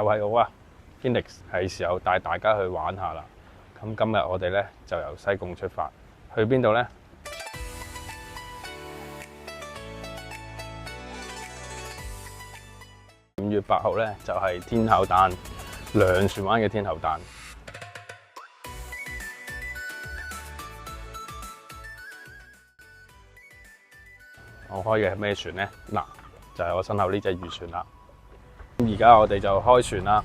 又係我啊 Phoenix， 係時候帶大家去玩下啦。咁今日我哋咧就由西貢出發，去邊度呢？5月8號咧就係天后誕，糧船灣嘅天后誕。我開嘅係咩船呢？嗱，就係我身後呢隻漁船啦。而家我哋就開船啦。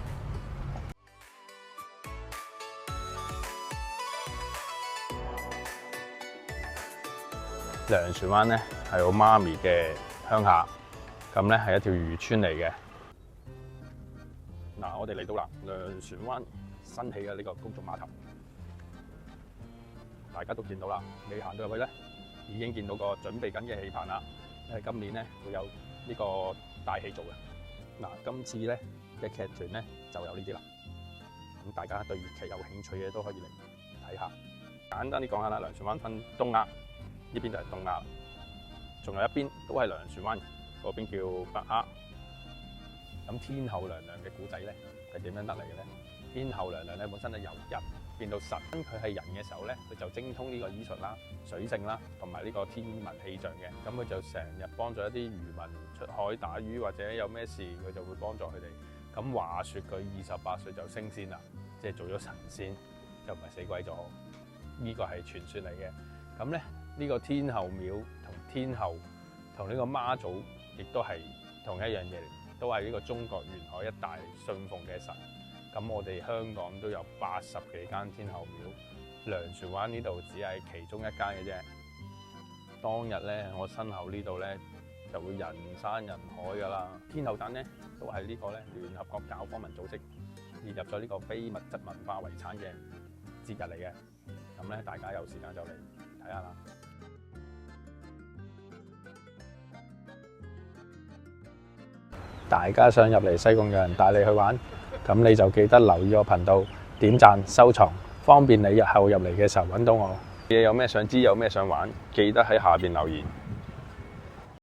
糧船灣咧係我媽咪嘅鄉下，咁咧係一條漁村嚟嘅。嗱，我哋嚟到啦，糧船灣新起嘅呢個公眾碼頭，大家都見到啦。你行到入去咧，已經見到個準備緊嘅戲棚啦。因為今年咧會有呢個大戲做嘅。嗱，今次咧嘅劇團咧就有呢啲啦。咁大家對粵劇有興趣嘅都可以嚟睇下。簡單啲講下啦，糧船灣分東亞，呢邊就係東亞，仲有一邊都係糧船灣，嗰邊叫北亞。咁天后娘娘嘅古仔咧係點樣得嚟嘅咧？天后娘娘咧本身咧由人變到神，佢係人嘅時候咧，佢就精通呢個醫術啦、水性啦，同埋呢個天文氣象嘅。咁佢就成日幫助一啲漁民出海打魚，或者有咩事佢就會幫助佢哋。咁話說佢28歲就升仙啦，即係做咗神仙，就唔係死鬼咗。呢個係傳說嚟嘅。咁咧呢個天后廟同天后同呢個媽祖亦都係同一樣嘢嚟，都係呢個中國沿海一帶信奉嘅神。咁我哋香港都有80幾間天后廟，糧船灣呢度只係其中一間嘅啫。當日咧，我身後呢度咧就會人山人海噶啦。天后誕咧都係呢個咧聯合國教科文組織列入咗呢個非物質文化遺產嘅節日嚟嘅。咁咧，大家有時間就嚟睇下啦。大家想入嚟西貢有人帶你去玩，咁你就記得留意我頻道，點讚收藏，方便你日後入嚟嘅時候揾到我。你有咩想知，有咩想玩，記得喺下邊留言。